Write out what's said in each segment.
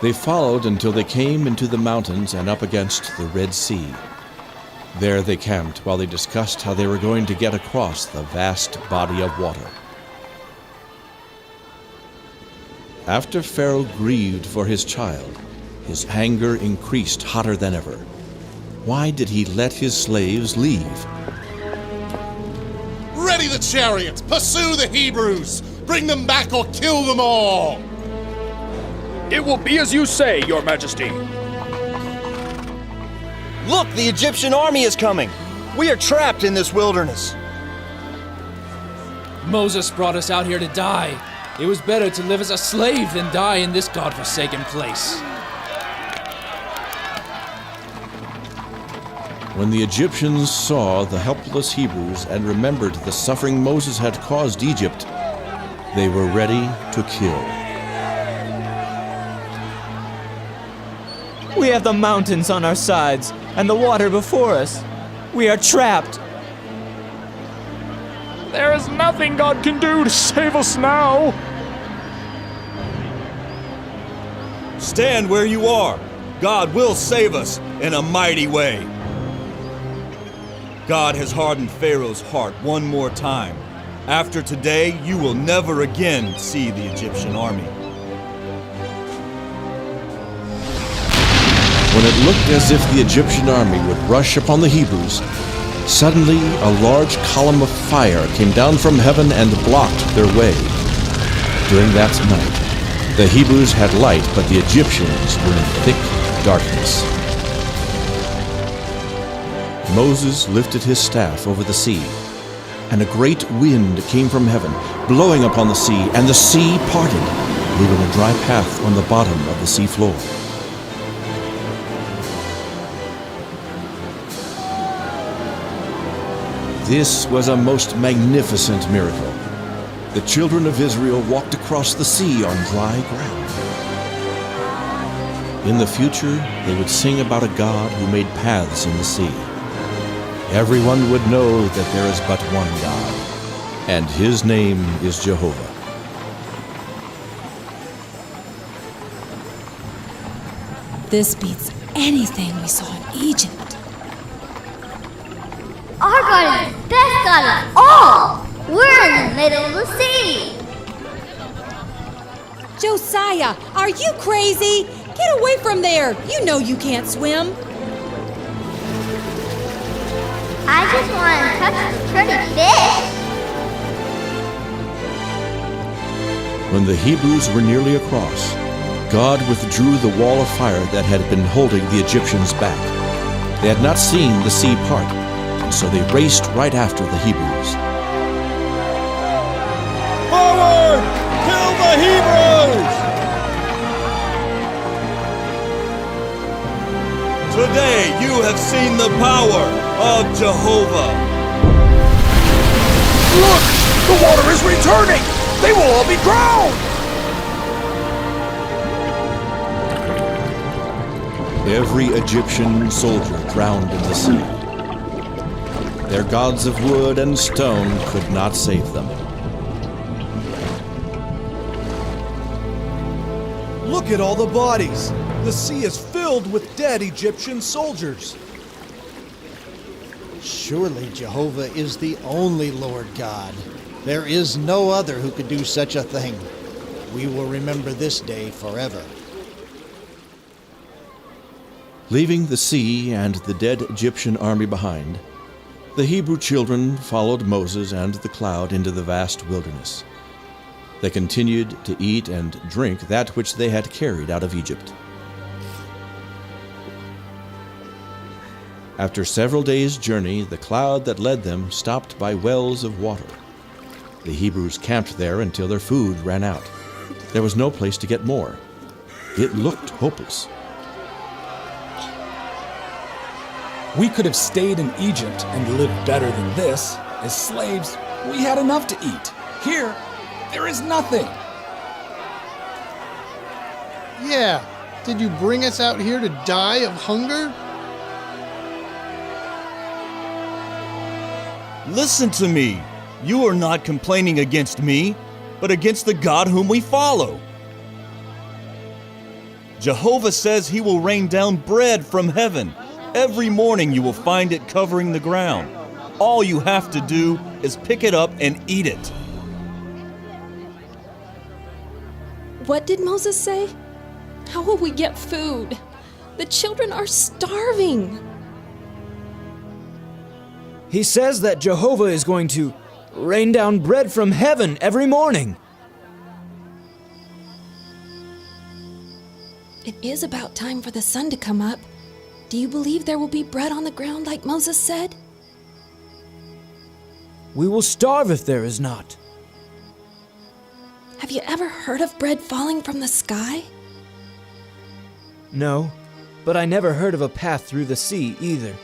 They followed until they came into the mountains and up against the Red Sea. There they camped while they discussed how they were going to get across the vast body of water. After Pharaoh grieved for his child, his anger increased hotter than ever. Why did he let his slaves leave? Ready the chariots! Pursue the Hebrews! Bring them back or kill them all! It will be as you say, Your Majesty. Look, the Egyptian army is coming. We are trapped in this wilderness. Moses brought us out here to die. It was better to live as a slave than die in this godforsaken place. When the Egyptians saw the helpless Hebrews and remembered the suffering Moses had caused Egypt, they were ready to kill. We have the mountains on our sides and the water before us. We are trapped. There is nothing God can do to save us now. Stand where you are. God will save us in a mighty way. God has hardened Pharaoh's heart one more time. After today, you will never again see the Egyptian army. When it looked as if the Egyptian army would rush upon the Hebrews, suddenly a large column of fire came down from heaven and blocked their way. During that night, the Hebrews had light, but the Egyptians were in thick darkness. Moses lifted his staff over the sea, and a great wind came from heaven, blowing upon the sea, and the sea parted, leaving a dry path on the bottom of the sea floor. This was a most magnificent miracle. The children of Israel walked across the sea on dry ground. In the future, they would sing about a God who made paths in the sea. Everyone would know that there is but one God, and his name is Jehovah. This beats anything we saw in Egypt. Our God is the best God of all! We're in the middle of the sea! Josiah, are you crazy? Get away from there! You know you can't swim. I just want to touch the pretty fish! When the Hebrews were nearly across, God withdrew the wall of fire that had been holding the Egyptians back. They had not seen the sea part, and so they raced right after the Hebrews. Forward! Kill the Hebrews! Today you have seen the power of Jehovah. Look! The water is returning! They will all be drowned! Every Egyptian soldier drowned in the sea. Their gods of wood and stone could not save them. Look at all the bodies! The sea is filled with dead Egyptian soldiers. Surely Jehovah is the only Lord God. There is no other who could do such a thing. We will remember this day forever. Leaving the sea and the dead Egyptian army behind, the Hebrew children followed Moses and the cloud into the vast wilderness. They continued to eat and drink that which they had carried out of Egypt. After several days' journey, the cloud that led them stopped by wells of water. The Hebrews camped there until their food ran out. There was no place to get more. It looked hopeless. We could have stayed in Egypt and lived better than this. As slaves, we had enough to eat. Here, there is nothing. Yeah, did you bring us out here to die of hunger? Listen to me. You are not complaining against me, but against the God whom we follow. Jehovah says he will rain down bread from heaven. Every morning you will find it covering the ground. All you have to do is pick it up and eat it. What did Moses say? How will we get food? The children are starving. He says that Jehovah is going to rain down bread from heaven every morning. It is about time for the sun to come up. Do you believe there will be bread on the ground like Moses said? We will starve if there is not. Have you ever heard of bread falling from the sky? No, but I never heard of a path through the sea either.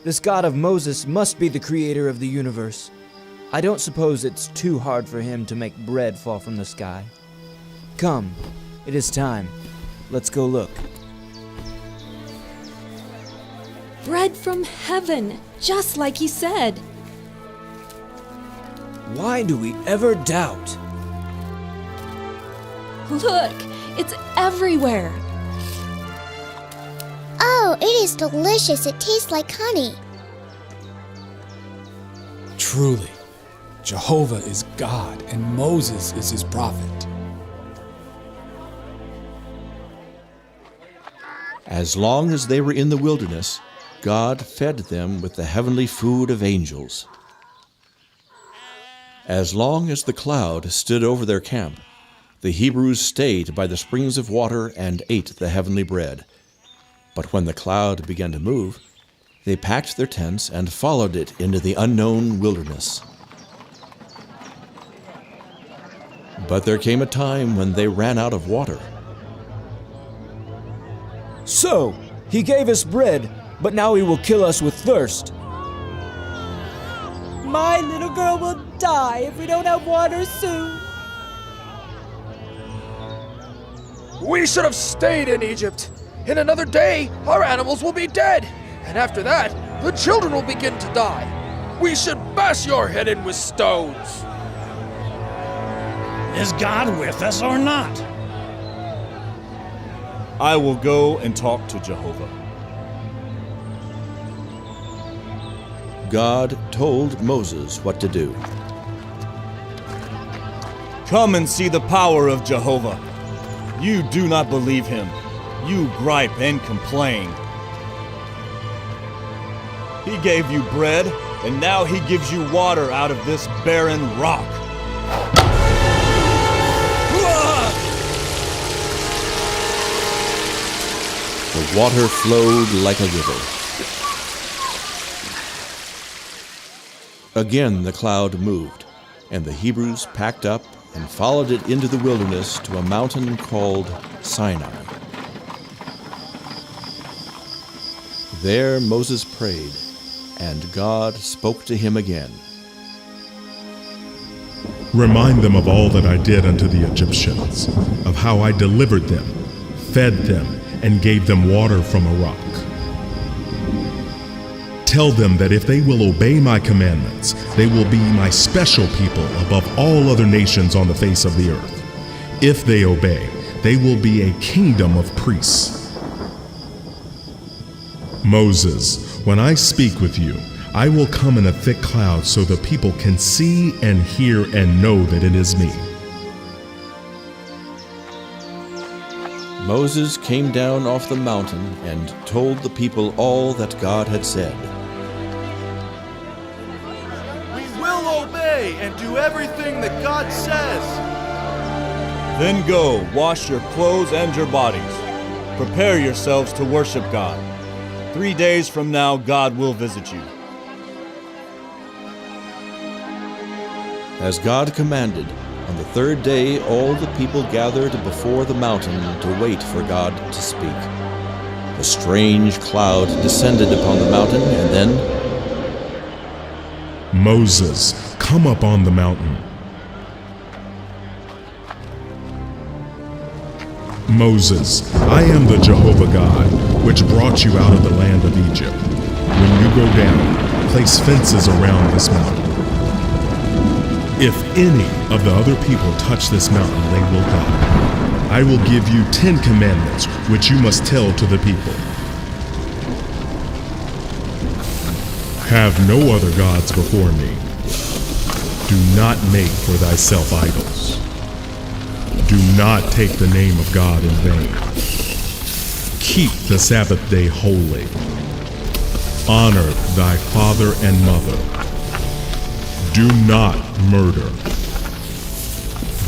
This God of Moses must be the creator of the universe. I don't suppose it's too hard for him to make bread fall from the sky. Come, it is time. Let's go look. Bread from heaven, just like he said. Why do we ever doubt? Look, it's everywhere. Oh, it is delicious. It tastes like honey. Truly, Jehovah is God and Moses is his prophet. As long as they were in the wilderness, God fed them with the heavenly food of angels. As long as the cloud stood over their camp, the Hebrews stayed by the springs of water and ate the heavenly bread. But when the cloud began to move, they packed their tents and followed it into the unknown wilderness. But there came a time when they ran out of water. So, he gave us bread, but now he will kill us with thirst. My little girl will die if we don't have water soon. We should have stayed in Egypt. In another day, our animals will be dead. And after that, the children will begin to die. We should bash your head in with stones. Is God with us or not? I will go and talk to Jehovah. God told Moses what to do. Come and see the power of Jehovah. You do not believe him. You gripe and complain. He gave you bread, and now he gives you water out of this barren rock. The water flowed like a river. Again the cloud moved, and the Hebrews packed up and followed it into the wilderness to a mountain called Sinai. There Moses prayed, and God spoke to him again. Remind them of all that I did unto the Egyptians, of how I delivered them, fed them, and gave them water from a rock. Tell them that if they will obey my commandments, they will be my special people above all other nations on the face of the earth. If they obey, they will be a kingdom of priests. Moses, when I speak with you, I will come in a thick cloud so the people can see and hear and know that it is me. Moses came down off the mountain and told the people all that God had said. We will obey and do everything that God says. Then go, wash your clothes and your bodies. Prepare yourselves to worship God. 3 days from now, God will visit you. As God commanded, on the third day all the people gathered before the mountain to wait for God to speak. A strange cloud descended upon the mountain, and then, Moses, come up on the mountain. Moses, I am the Jehovah God, which brought you out of the land of Egypt. When you go down, place fences around this mountain. If any of the other people touch this mountain, they will die. I will give you 10 commandments, which you must tell to the people. Have no other gods before me. Do not make for thyself idols. Do not take the name of God in vain. Keep the Sabbath day holy. Honor thy father and mother. Do not murder.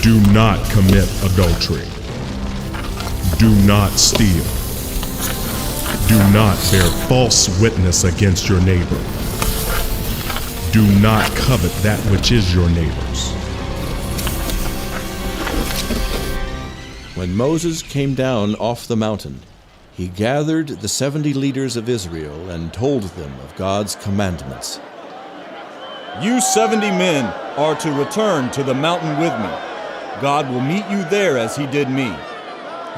Do not commit adultery. Do not steal. Do not bear false witness against your neighbor. Do not covet that which is your neighbor's. When Moses came down off the mountain, he gathered the 70 leaders of Israel and told them of God's commandments. You 70 men are to return to the mountain with me. God will meet you there as he did me.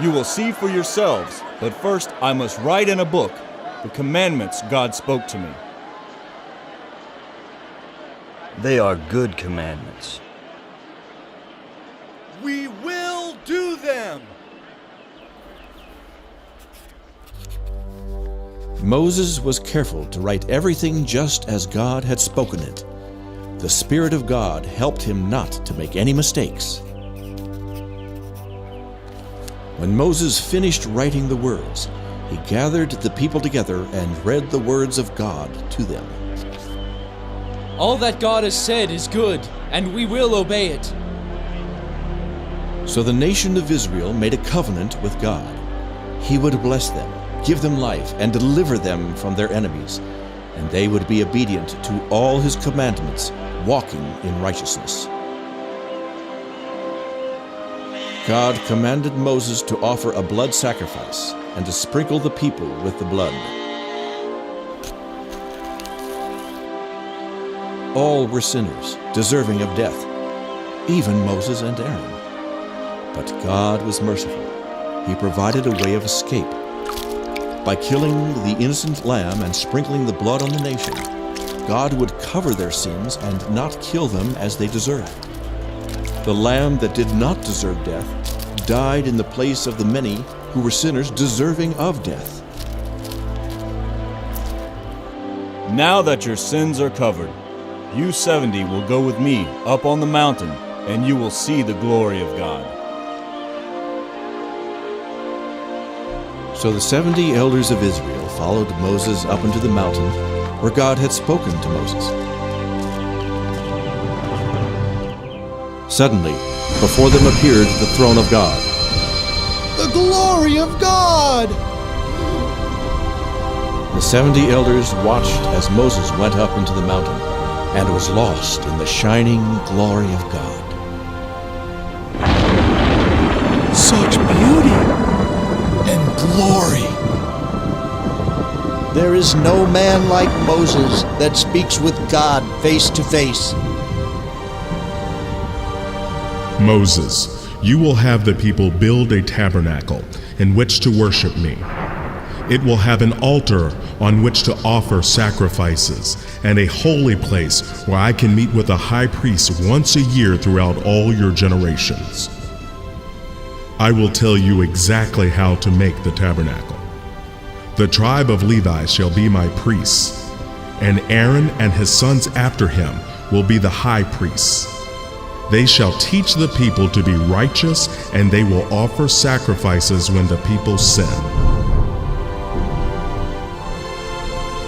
You will see for yourselves, but first I must write in a book the commandments God spoke to me. They are good commandments. We will do them! Moses was careful to write everything just as God had spoken it. The Spirit of God helped him not to make any mistakes. When Moses finished writing the words, he gathered the people together and read the words of God to them. All that God has said is good, and we will obey it. So the nation of Israel made a covenant with God. He would bless them, give them life, and deliver them from their enemies, and they would be obedient to all his commandments, walking in righteousness. God commanded Moses to offer a blood sacrifice and to sprinkle the people with the blood. All were sinners, deserving of death, even Moses and Aaron. But God was merciful. He provided a way of escape. By killing the innocent lamb and sprinkling the blood on the nation, God would cover their sins and not kill them as they deserved. The lamb that did not deserve death died in the place of the many who were sinners deserving of death. Now that your sins are covered, you 70 will go with me up on the mountain, and you will see the glory of God. So the 70 elders of Israel followed Moses up into the mountain where God had spoken to Moses. Suddenly, before them appeared the throne of God. The glory of God! The 70 elders watched as Moses went up into the mountain and was lost in the shining glory of God. Such beauty and glory! There is no man like Moses that speaks with God face to face. Moses, you will have the people build a tabernacle in which to worship me. It will have an altar on which to offer sacrifices and a holy place where I can meet with the high priest once a year throughout all your generations. I will tell you exactly how to make the tabernacle. The tribe of Levi shall be my priests, and Aaron and his sons after him will be the high priests. They shall teach the people to be righteous, and they will offer sacrifices when the people sin.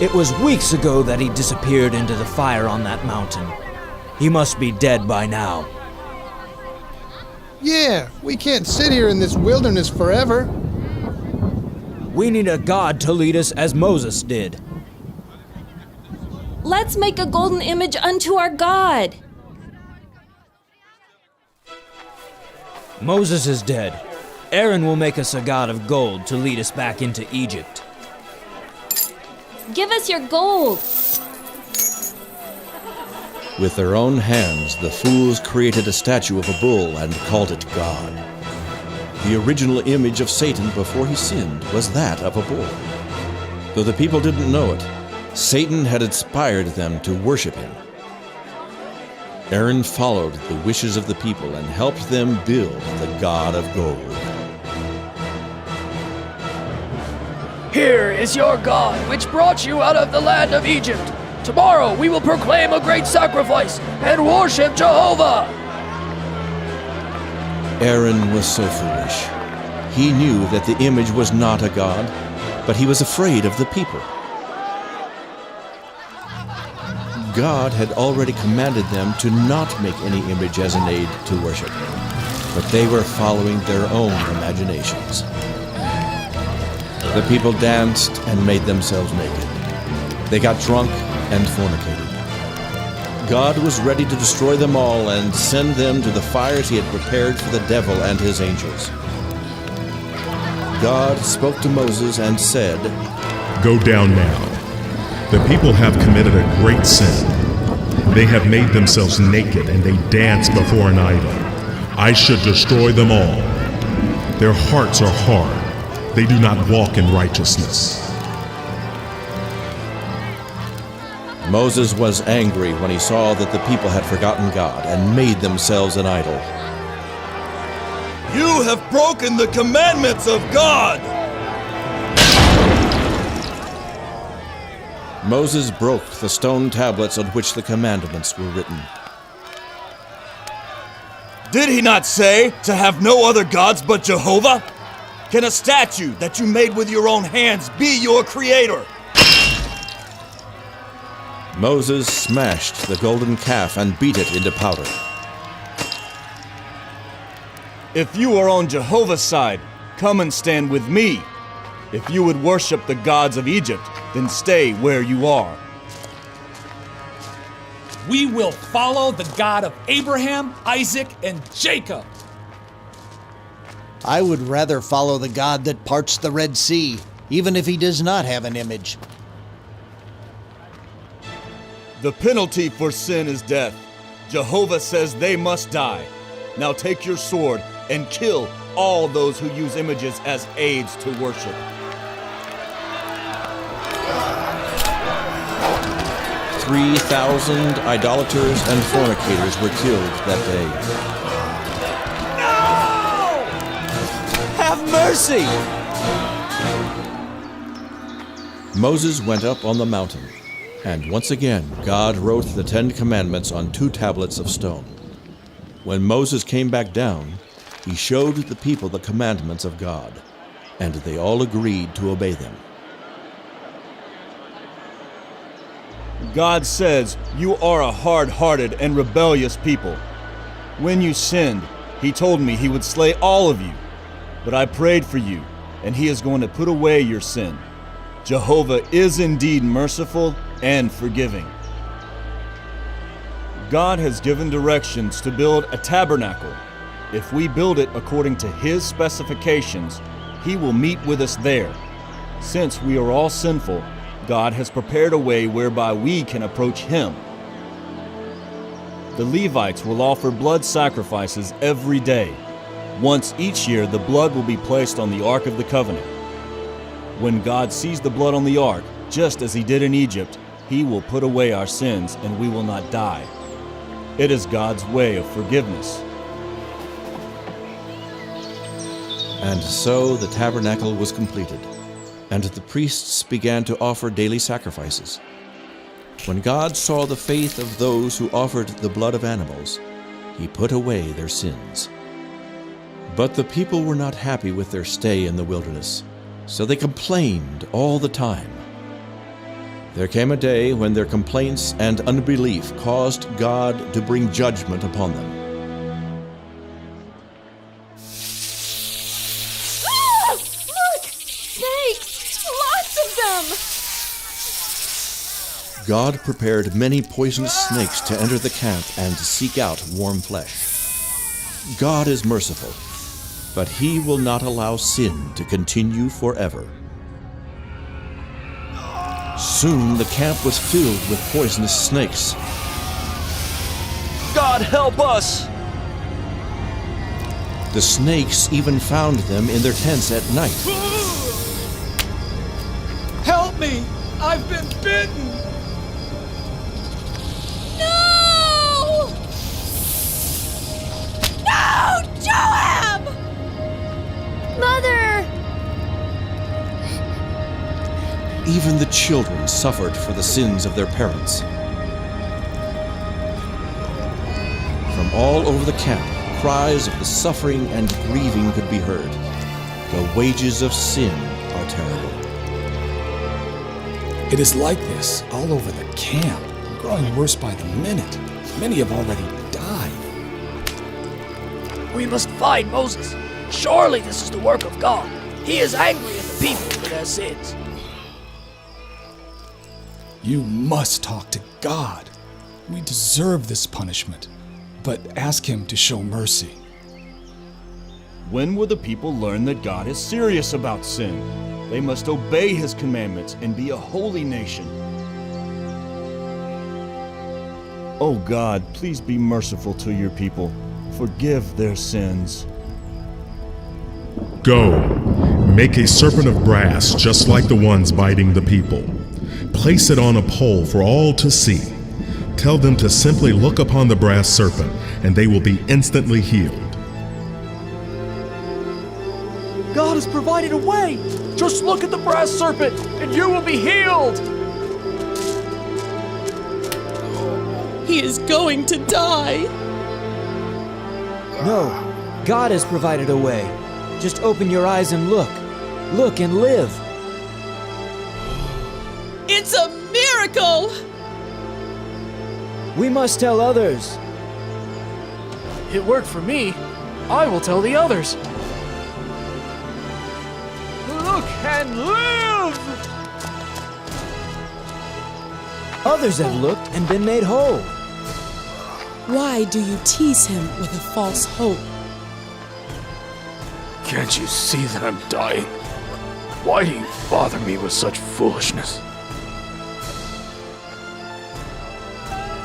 It was weeks ago that he disappeared into the fire on that mountain. He must be dead by now. Yeah, we can't sit here in this wilderness forever. We need a god to lead us as Moses did. Let's make a golden image unto our God. Moses is dead. Aaron will make us a god of gold to lead us back into Egypt. Give us your gold. With their own hands, the fools created a statue of a bull and called it God. The original image of Satan before he sinned was that of a bull. Though the people didn't know it, Satan had inspired them to worship him. Aaron followed the wishes of the people and helped them build the god of gold. Here is your God, which brought you out of the land of Egypt. Tomorrow we will proclaim a great sacrifice and worship Jehovah. Aaron was so foolish. He knew that the image was not a god, but he was afraid of the people. God had already commanded them to not make any image as an aid to worship, but they were following their own imaginations. The people danced and made themselves naked. They got drunk and fornicated. God was ready to destroy them all and send them to the fires he had prepared for the devil and his angels. God spoke to Moses and said, "Go down now. The people have committed a great sin. They have made themselves naked and they dance before an idol. I should destroy them all. Their hearts are hard. They do not walk in righteousness." Moses was angry when he saw that the people had forgotten God and made themselves an idol. You have broken the commandments of God! Moses broke the stone tablets on which the commandments were written. Did he not say to have no other gods but Jehovah? Can a statue that you made with your own hands be your creator? Moses smashed the golden calf and beat it into powder. If you are on Jehovah's side, come and stand with me. If you would worship the gods of Egypt, then stay where you are. We will follow the God of Abraham, Isaac, and Jacob. I would rather follow the God that parts the Red Sea, even if he does not have an image. The penalty for sin is death. Jehovah says they must die. Now take your sword and kill all those who use images as aids to worship. "3,000 idolaters and fornicators were killed that day. Have mercy! Moses went up on the mountain, and once again God wrote the 10 Commandments on 2 tablets of stone. When Moses came back down, he showed the people the commandments of God, and they all agreed to obey them. God says, you are a hard-hearted and rebellious people. When you sinned, he told me he would slay all of you. But I prayed for you, and he is going to put away your sin. Jehovah is indeed merciful and forgiving. God has given directions to build a tabernacle. If we build it according to his specifications, he will meet with us there. Since we are all sinful, God has prepared a way whereby we can approach him. The Levites will offer blood sacrifices every day. Once each year, the blood will be placed on the Ark of the Covenant. When God sees the blood on the Ark, just as he did in Egypt, he will put away our sins and we will not die. It is God's way of forgiveness. And so the tabernacle was completed, and the priests began to offer daily sacrifices. When God saw the faith of those who offered the blood of animals, he put away their sins. But the people were not happy with their stay in the wilderness, so they complained all the time. There came a day when their complaints and unbelief caused God to bring judgment upon them. Look! Snakes! Lots of them! God prepared many poisonous snakes to enter the camp and seek out warm flesh. God is merciful, but he will not allow sin to continue forever. Soon the camp was filled with poisonous snakes. God help us! The snakes even found them in their tents at night. Help me! I've been bitten! No! No! Joab! Mother! Even the children suffered for the sins of their parents. From all over the camp, cries of the suffering and grieving could be heard. The wages of sin are terrible. It is like this all over the camp, growing worse by the minute. Many have already died. We must find Moses. Surely this is the work of God. He is angry at the people for their sins. You must talk to God. We deserve this punishment, but ask him to show mercy. When will the people learn that God is serious about sin? They must obey his commandments and be a holy nation. Oh God, please be merciful to your people. Forgive their sins. Go, make a serpent of brass just like the ones biting the people. Place it on a pole for all to see. Tell them to simply look upon the brass serpent, and they will be instantly healed. God has provided a way. Just look at the brass serpent, and you will be healed. He is going to die. No, God has provided a way. Just open your eyes and look. Look and live. It's a miracle! We must tell others. It worked for me. I will tell the others. Look and live! Others have looked and been made whole. Why do you tease him with a false hope? Can't you see that I'm dying? Why do you bother me with such foolishness?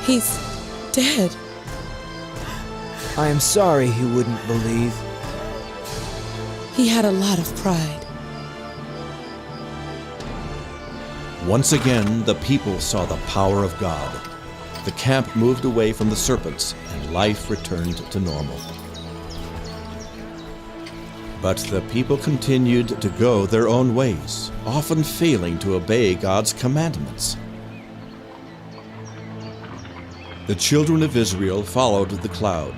He's dead. I am sorry he wouldn't believe. He had a lot of pride. Once again, the people saw the power of God. The camp moved away from the serpents, and life returned to normal. But the people continued to go their own ways, often failing to obey God's commandments. The children of Israel followed the cloud.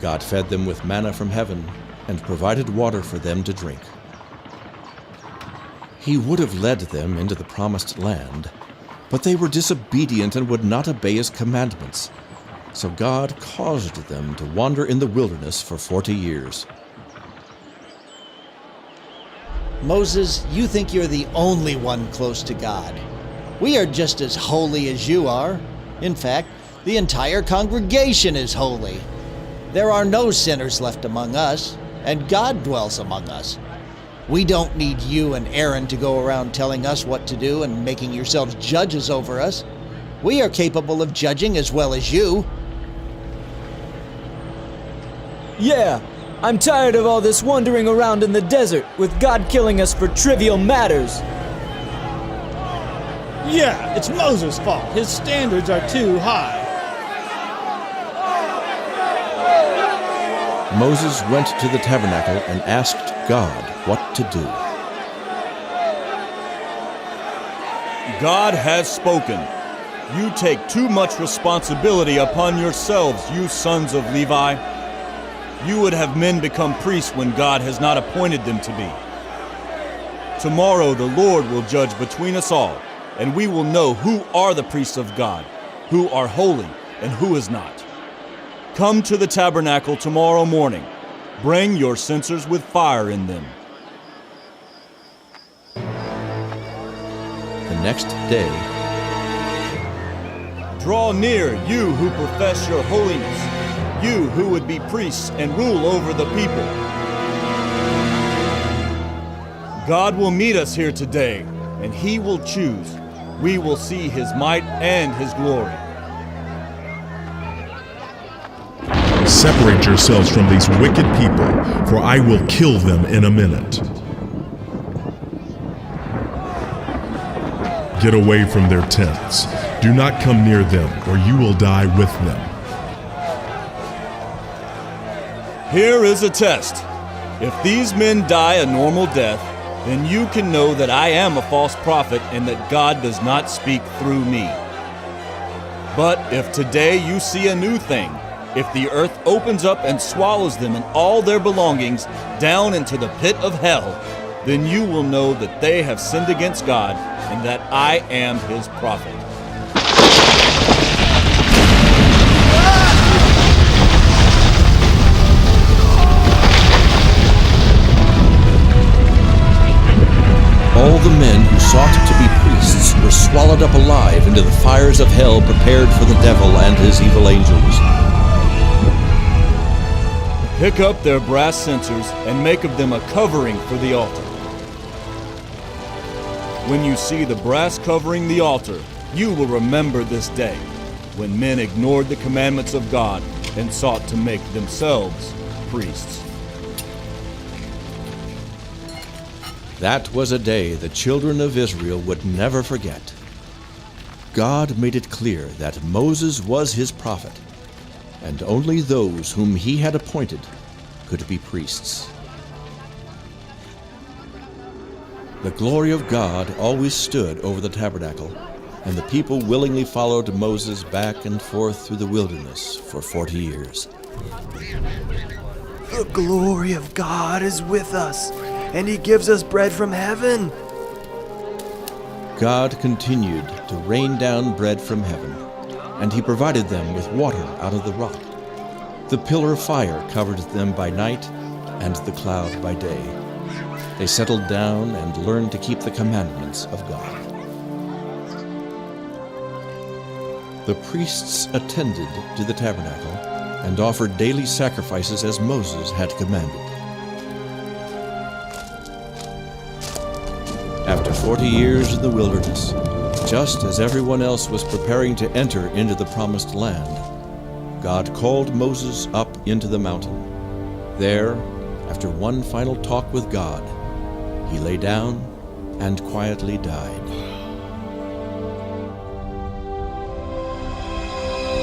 God fed them with manna from heaven and provided water for them to drink. He would have led them into the promised land, but they were disobedient and would not obey his commandments. So God caused them to wander in the wilderness for 40 years. Moses, you think you're the only one close to God. We are just as holy as you are. In fact, the entire congregation is holy. There are no sinners left among us, and God dwells among us. We don't need you and Aaron to go around telling us what to do and making yourselves judges over us. We are capable of judging as well as you. Yeah, I'm tired of all this wandering around in the desert with God killing us for trivial matters. Yeah, it's Moses' fault. His standards are too high. Moses went to the tabernacle and asked God what to do. God has spoken. You take too much responsibility upon yourselves, you sons of Levi. You would have men become priests when God has not appointed them to be. Tomorrow the Lord will judge between us all, and we will know who are the priests of God, who are holy, and who is not. Come to the tabernacle tomorrow morning. Bring your censers with fire in them. The next day, draw near, you who profess your holiness, you who would be priests and rule over the people. God will meet us here today, and he will choose. We will see his might and his glory. Separate yourselves from these wicked people, for I will kill them in a minute. Get away from their tents. Do not come near them, or you will die with them. Here is a test. If these men die a normal death, then you can know that I am a false prophet and that God does not speak through me. But if today you see a new thing, if the earth opens up and swallows them and all their belongings down into the pit of hell, then you will know that they have sinned against God and that I am his prophet. All the men who sought to be priests were swallowed up alive into the fires of hell prepared for the devil and his evil angels. Pick up their brass censers and make of them a covering for the altar. When you see the brass covering the altar, you will remember this day, when men ignored the commandments of God and sought to make themselves priests. That was a day the children of Israel would never forget. God made it clear that Moses was his prophet, and only those whom he had appointed could be priests. The glory of God always stood over the tabernacle, and the people willingly followed Moses back and forth through the wilderness for 40 years. The glory of God is with us, and he gives us bread from heaven. God continued to rain down bread from heaven, and he provided them with water out of the rock. The pillar of fire covered them by night, and the cloud by day. They settled down and learned to keep the commandments of God. The priests attended to the tabernacle and offered daily sacrifices as Moses had commanded. After 40 years in the wilderness, just as everyone else was preparing to enter into the promised land, God called Moses up into the mountain. There, after one final talk with God, he lay down and quietly died.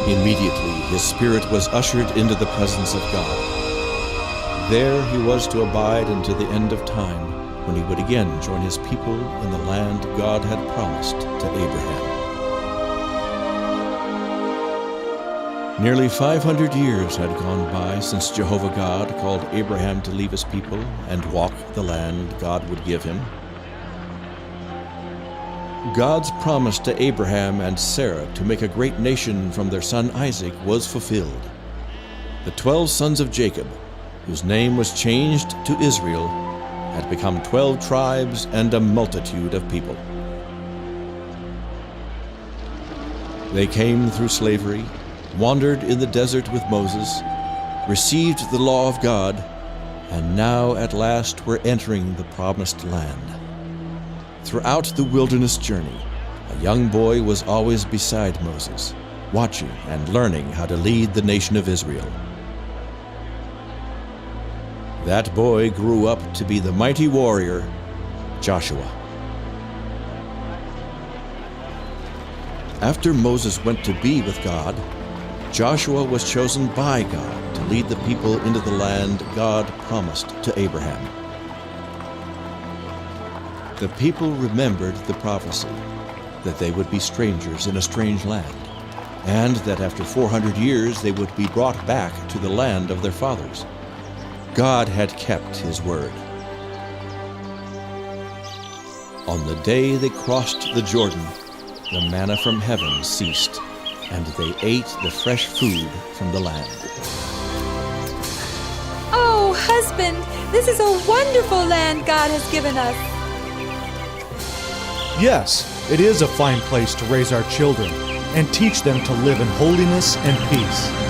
Immediately, his spirit was ushered into the presence of God. There he was to abide until the end of time, when he would again join his people in the land God had promised to Abraham. Nearly 500 years had gone by since Jehovah God called Abraham to leave his people and walk the land God would give him. God's promise to Abraham and Sarah to make a great nation from their son Isaac was fulfilled. The 12 sons of Jacob, whose name was changed to Israel, had become 12 tribes and a multitude of people. They came through slavery, wandered in the desert with Moses, received the law of God, and now at last were entering the promised land. Throughout the wilderness journey, a young boy was always beside Moses, watching and learning how to lead the nation of Israel. That boy grew up to be the mighty warrior, Joshua. After Moses went to be with God, Joshua was chosen by God to lead the people into the land God promised to Abraham. The people remembered the prophecy that they would be strangers in a strange land, and that after 400 years they would be brought back to the land of their fathers. God had kept his word. On the day they crossed the Jordan, the manna from heaven ceased, and they ate the fresh food from the land. Oh, husband, this is a wonderful land God has given us. Yes, it is a fine place to raise our children and teach them to live in holiness and peace.